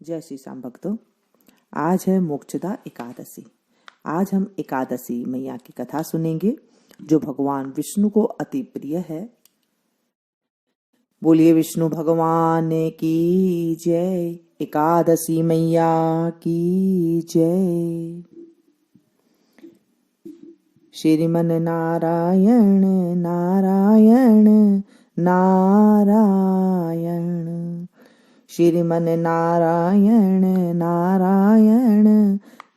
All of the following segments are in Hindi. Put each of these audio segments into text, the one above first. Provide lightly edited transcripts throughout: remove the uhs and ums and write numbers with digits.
जय श्री श्याम भक्तों। आज है मोक्षदा एकादशी। आज हम एकादशी मैया की कथा सुनेंगे जो भगवान विष्णु को अति प्रिय है। बोलिए विष्णु भगवान की जय, एकादशी मैया की जय। श्रीमन नारायण नारायण नारायण, श्रीमन नारायण नारायण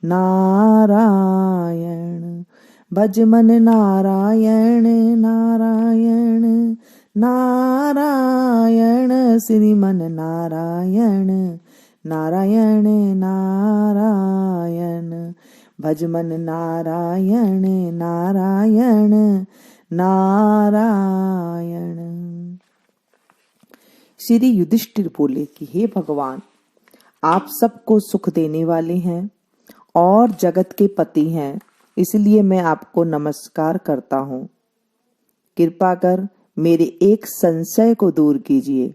नारायण, भज मन नारायण नारायण नारायण, श्रीमन नारायण नारायण नारायण, भज मन नारायण नारायण नारायण। श्री युधिष्ठिर बोले कि हे भगवान, आप सबको सुख देने वाले हैं और जगत के पति हैं, इसलिए मैं आपको नमस्कार करता हूँ। कृपा कर मेरे एक संशय को दूर कीजिए।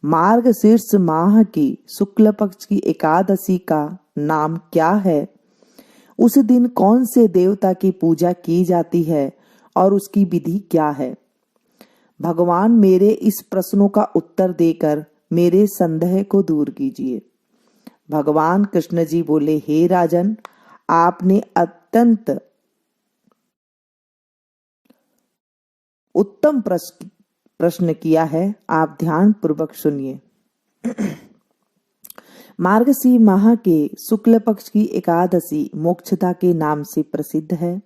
मार्गशीर्ष माह की शुक्ल पक्ष की एकादशी का नाम क्या है? उस दिन कौन से देवता की पूजा की जाती है और उसकी विधि क्या है? भगवान मेरे इस प्रश्नों का उत्तर देकर मेरे संदेह को दूर कीजिए। भगवान कृष्ण जी बोले, हे राजन, आपने अत्यंत उत्तम प्रश्न किया है, आप ध्यान पूर्वक सुनिए। मार्गशीर माह के शुक्ल पक्ष की एकादशी मोक्षदा के नाम से प्रसिद्ध है।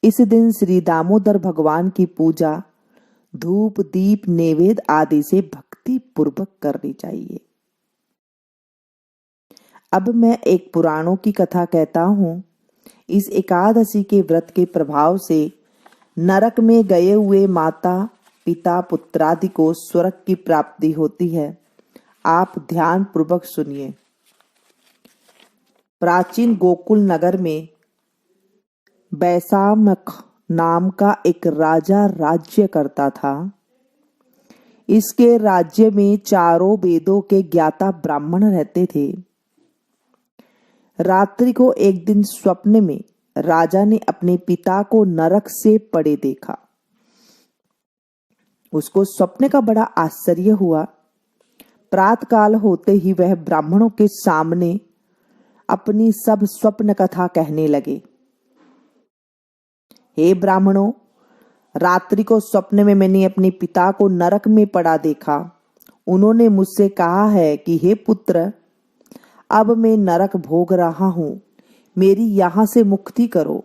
इस दिन श्री दामोदर भगवान की पूजा धूप दीप नैवेद्य आदि से भक्ति पूर्वक करनी चाहिए। अब मैं एक पुराणों की कथा कहता हूँ। इस एकादशी के व्रत के प्रभाव से नरक में गए हुए माता पिता पुत्रादि को स्वर्ग की प्राप्ति होती है। आप ध्यान पूर्वक सुनिए। प्राचीन गोकुल नगर में बैसामख नाम का एक राजा राज्य करता था। इसके राज्य में चारों वेदों के ज्ञाता ब्राह्मण रहते थे। रात्रि को एक दिन स्वप्न में राजा ने अपने पिता को नरक से पड़े देखा। उसको स्वप्न का बड़ा आश्चर्य हुआ। प्रातःकाल होते ही वह ब्राह्मणों के सामने अपनी सब स्वप्न कथा कहने लगे। हे ब्राह्मणों, रात्रि को स्वप्न में मैंने अपने पिता को नरक में पड़ा देखा। उन्होंने मुझसे कहा है कि हे पुत्र, अब मैं नरक भोग रहा हूं, मेरी यहां से मुक्ति करो।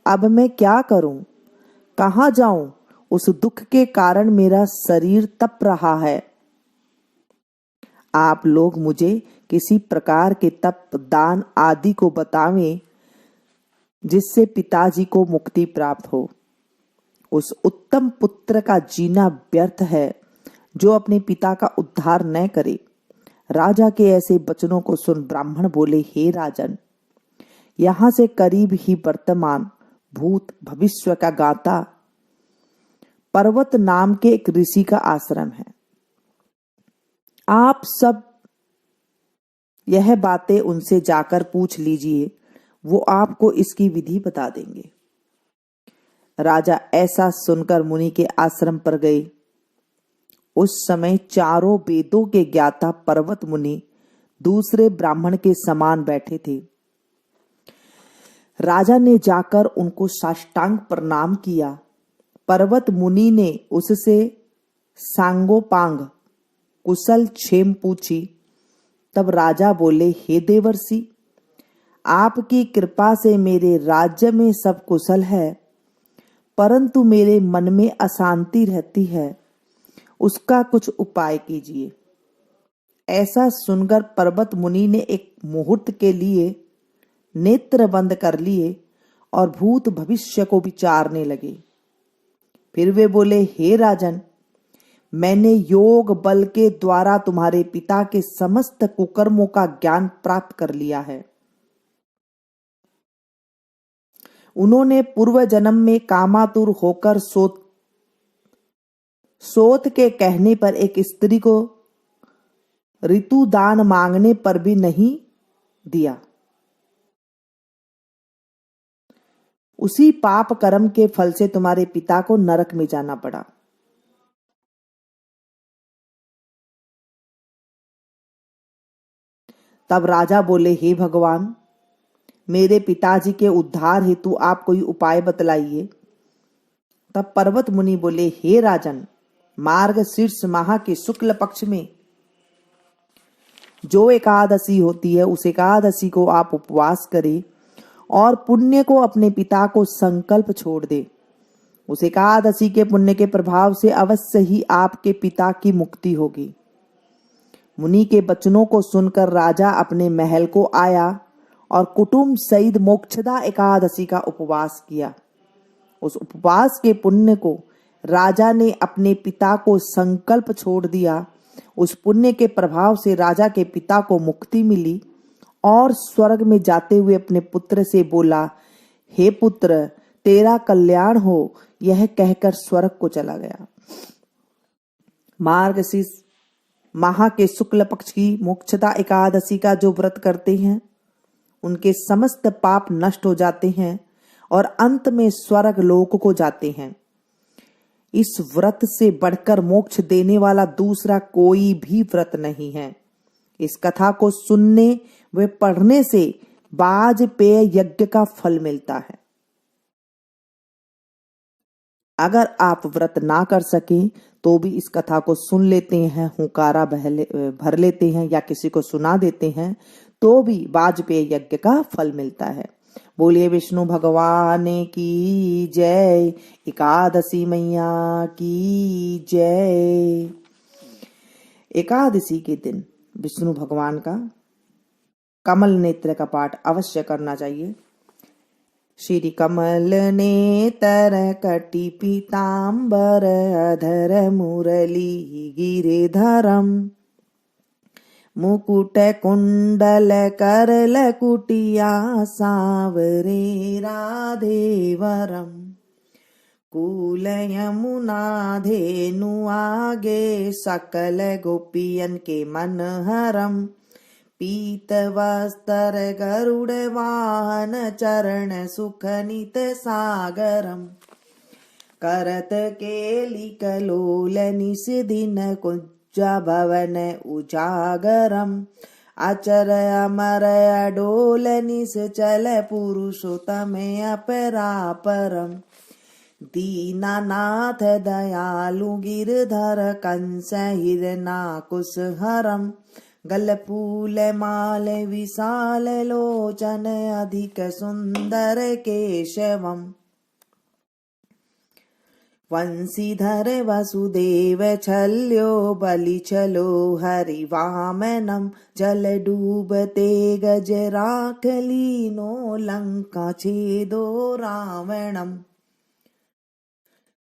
अब मैं क्या करूं, कहां जाऊं? उस दुख के कारण मेरा शरीर तप रहा है। आप लोग मुझे किसी प्रकार के तप दान आदि को बतावें जिससे पिताजी को मुक्ति प्राप्त हो। उस उत्तम पुत्र का जीना व्यर्थ है जो अपने पिता का उद्धार न करे। राजा के ऐसे वचनों को सुन ब्राह्मण बोले, हे राजन, यहां से करीब ही वर्तमान भूत भविष्य का गाता पर्वत नाम के एक ऋषि का आश्रम है। आप सब यह बातें उनसे जाकर पूछ लीजिए, वो आपको इसकी विधि बता देंगे। राजा ऐसा सुनकर मुनि के आश्रम पर गए। उस समय चारों वेदों के ज्ञाता पर्वत मुनि दूसरे ब्राह्मण के समान बैठे थे। राजा ने जाकर उनको साष्टांग प्रणाम किया। पर्वत मुनि ने उससे सांगोपांग कुशल क्षेम पूछी। तब राजा बोले, हे देवर्षि, आपकी कृपा से मेरे राज्य में सब कुशल है, परंतु मेरे मन में अशांति रहती है, उसका कुछ उपाय कीजिए। ऐसा सुनकर पर्वत मुनि ने एक मुहूर्त के लिए नेत्र बंद कर लिए और भूत भविष्य को विचारने लगे। फिर वे बोले, हे राजन, मैंने योग बल के द्वारा तुम्हारे पिता के समस्त कुकर्मों का ज्ञान प्राप्त कर लिया है। उन्होंने पूर्व जन्म में कामातुर होकर सोत के कहने पर एक स्त्री को ऋतु दान मांगने पर भी नहीं दिया। उसी पाप कर्म के फल से तुम्हारे पिता को नरक में जाना पड़ा। तब राजा बोले, हे भगवान, मेरे पिताजी के उद्धार हेतु आप कोई उपाय बतलाइए। तब पर्वत मुनि बोले, हे राजन, मार्गशीर्ष माह के शुक्ल पक्ष में जो एकादशी होती है उस एकादशी को आप उपवास करें और पुण्य को अपने पिता को संकल्प छोड़ दे। उस एकादशी के पुण्य के प्रभाव से अवश्य ही आपके पिता की मुक्ति होगी। मुनि के वचनों को सुनकर राजा अपने महल को आया और कुटुंब सहित मोक्षदा एकादशी का उपवास किया। उस उपवास के पुण्य को राजा ने अपने पिता को संकल्प छोड़ दिया। उस पुण्य के प्रभाव से राजा के पिता को मुक्ति मिली और स्वर्ग में जाते हुए अपने पुत्र से बोला, हे पुत्र, तेरा कल्याण हो। यह कहकर स्वर्ग को चला गया। मार्गशीर्ष माह के शुक्ल पक्ष की मोक्षदा एकादशी का जो व्रत करते हैं उनके समस्त पाप नष्ट हो जाते हैं और अंत में स्वर्ग लोक को जाते हैं। इस व्रत से बढ़कर मोक्ष देने वाला दूसरा कोई भी व्रत नहीं है। इस कथा को सुनने व पढ़ने से वाजपेय यज्ञ का फल मिलता है। अगर आप व्रत ना कर सकें तो भी इस कथा को सुन लेते हैं, हुंकारा भर लेते हैं या किसी को सुना देते हैं तो भी वाजपेय यज्ञ का फल मिलता है। बोलिए विष्णु भगवान की जय, एकादशी मैया की जय। एकादशी के दिन विष्णु भगवान का कमल नेत्र का पाठ अवश्य करना चाहिए। श्री कमल नेत्र कटि पीतांबर अधर मुरली गिरिधरम मुकुट कुंडल करल कुटिया सांवरे राधेवरम कूल यमुना धेनु आगे सकल गोपियन के मनहरम पीत वस्त्र गरुड़ वाहन चरण सुख नित सागरम करत केली कलोल निस दिन कुंजा भवन उजागरम अचर अमर अडोल निस चल पुरुषोत्तम अपरापरम दीनानाथ दयालु गिरधर कंस हिरनाकुश हरम गलफूल माल विशाल लोचन अधिक सुंदर केशवम वंशीधर वसुदेव छल्यो बलि छलो हरि वामनम जल डूबते गज राख लीनो लंका छेदो रावणम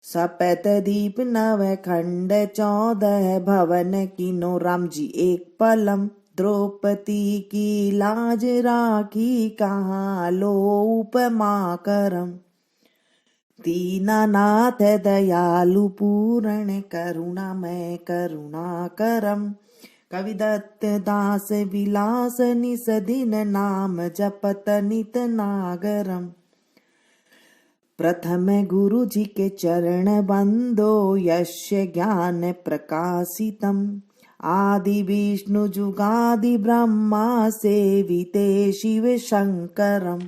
सपत दीप नव खंड 14 भवन कीनो राम जी एक पलम द्रौपदी की लाज राखी कहाँ लो उपमा करम दीनानाथ दयालु पूर्ण करुणामय करुणा करम कविदत्त दास विलास निस दिन नाम जपत नित नागरम प्रथम गुरु जी के चरण बंदो यस्य ज्ञान प्रकाशितम आदि विष्णु जुगादि ब्रह्मा सेविते शिव शंकरम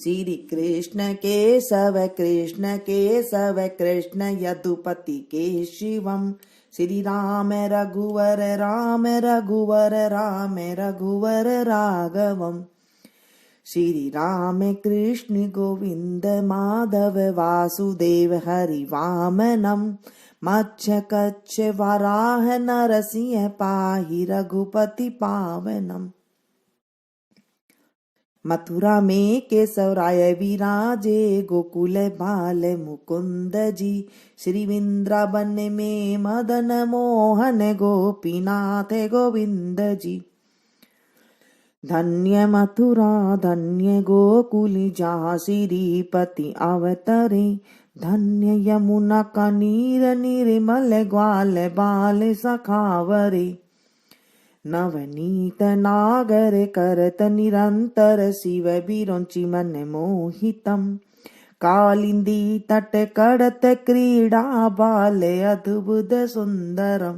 श्री कृष्ण केशव कृष्ण यदुपति के शिवम श्री राम रघुवर रघुवर राघवम श्री राम कृष्ण गोविंद माधव वासुदेव हरि वामनम मच्छ कच्छ वराह नरसिंह पाहि रघुपति पावनम मथुरा में केशवराय विराजे गोकुल बाल मुकुंद जी श्री वृंदावन में मदन मोहन गोपीनाथ गोविंद जी धन्य मथुरा धन्य गोकुल जहाँ श्रीपति अवतरे धन्य यमुना का नीर निर्मल ग्वाल बाल सखावरे नवनीत नागर करत निरंतर शिव विरोंचि मन मोहितम कालिंदी तट कड़त क्रीडा बाल अद्भुत सुंदरम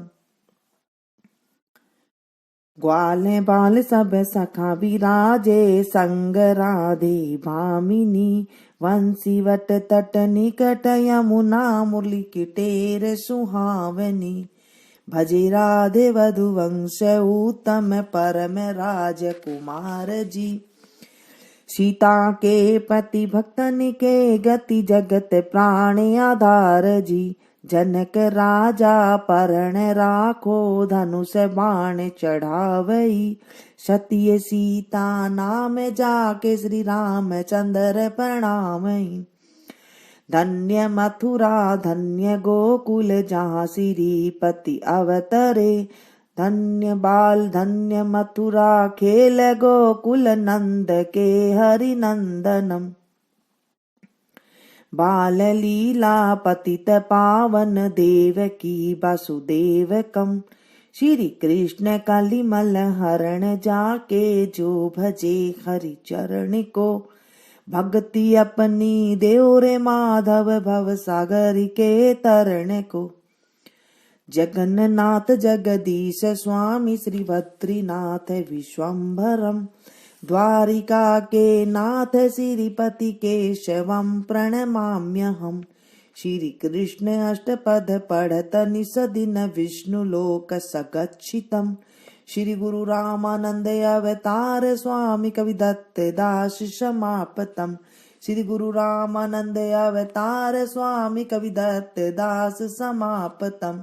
ग्वाले बाल सब सखा विराजे संग राधे भामिनी वंशी वट तट निकट यमुना मुरली किटेर सुहावनी भजे राधे वधुवंश उत्तम परम राजकुमार जी सीता के पति भक्तन के गति जगत प्राण आधार जी जनक राजा परण राखो धनुष बाण चढ़ावई सत्य सीता नाम जाके श्री राम चंद्र प्रणामई धन्य मथुरा धन्य गोकुल जहाँ श्रीपति अवतरे धन्य बाल धन्य मथुरा खेल गोकुल नंद के हरि नंदनम बाल लीला पतित पावन देवकी वासुदेवकम श्री कृष्ण कलिमल हरण जाके जो भजे हरि चरण को भक्ति अपनी देव रे माधव भव सागर के तरण को जगन्नाथ जगदीश स्वामी श्री बद्रीनाथ विश्वम्भरम द्वारिका के नाथ श्रीपति केशवम प्रणमाम्यहम् श्री कृष्ण अष्टपद पढ़त निस दिन विष्णु लोक सगच्छितम श्री गुरु रामानंद अवतार स्वामी कविदत्त दास समापतम श्री गुरु रामानंद अवतार स्वामी कविदत्त दास समापतम।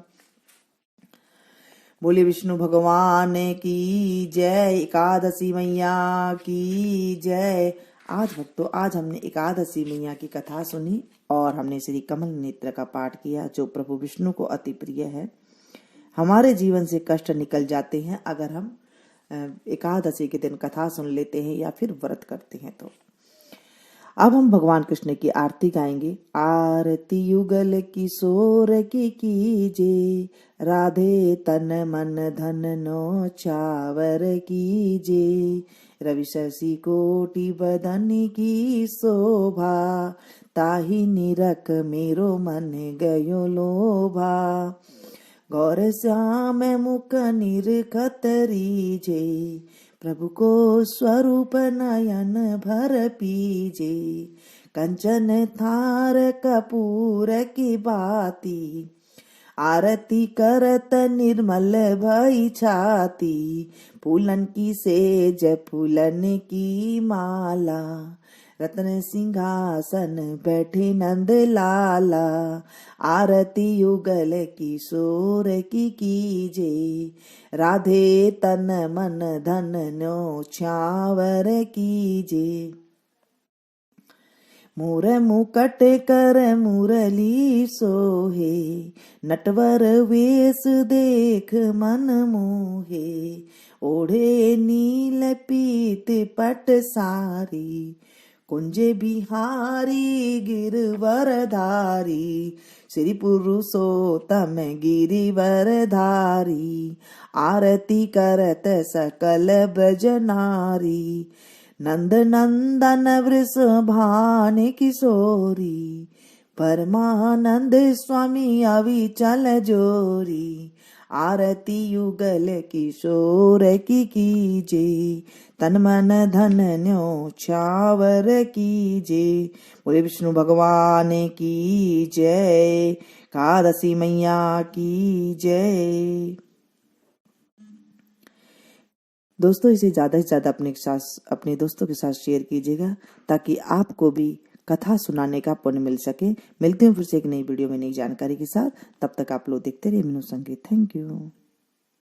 बोले विष्णु भगवान की जय, एकादशी मैया की जय। आज भक्तों, आज हमने एकादशी मैया की कथा सुनी और हमने श्री कमल नेत्र का पाठ किया, जो प्रभु विष्णु को अति प्रिय है। हमारे जीवन से कष्ट निकल जाते हैं अगर हम एकादशी के दिन कथा सुन लेते हैं या फिर व्रत करते हैं। तो अब हम भगवान कृष्ण की आरती गाएंगे। आरती युगल किशोर की कीजे, राधे तन मन धन नो चावर कीजे, रवि शशि कोटि बदन की शोभा, ताहि निरख मेरो मन गयो लोभा, गौर श्याम मुख निरखत रीजे, प्रभु को स्वरूप नयन भर पीजे, कंचन थार कपूर की बाती, आरती करत निर्मल भई छाती, फूलन की सेज फूलन की माला, रत्न सिंहासन बैठे नंद लाला, आरती युगल किशोर की कीजे, राधे तन मन धन नो छावर कीजे, मोर मुकट कर मुरली सोहे, नटवर वेश देख मन मोहे, ओढ़े नील पीत पट सारी, कुंजे बिहारी गिरवर धारी, श्री पुरुषोत्तम गिरिवर धारी, आरती करत सकल ब्रज नारी, नंद नंदन वृषभान किशोरी, परमानंद स्वामी अविचल जोरी, आरती युगल किशोर की कीजे, तन मन धन न्यो छावर कीजे। बोले विष्णु भगवान की जय, एकादशी मैया की जय। दोस्तों, इसे ज्यादा से ज्यादा अपने दोस्तों के साथ शेयर कीजिएगा, ताकि आपको भी कथा सुनाने का पुण्य मिल सके। मिलते हैं फिर से एक नई वीडियो में नई जानकारी के साथ। तब तक आप लोग देखते रहिए मीनू संगीत। Thank you.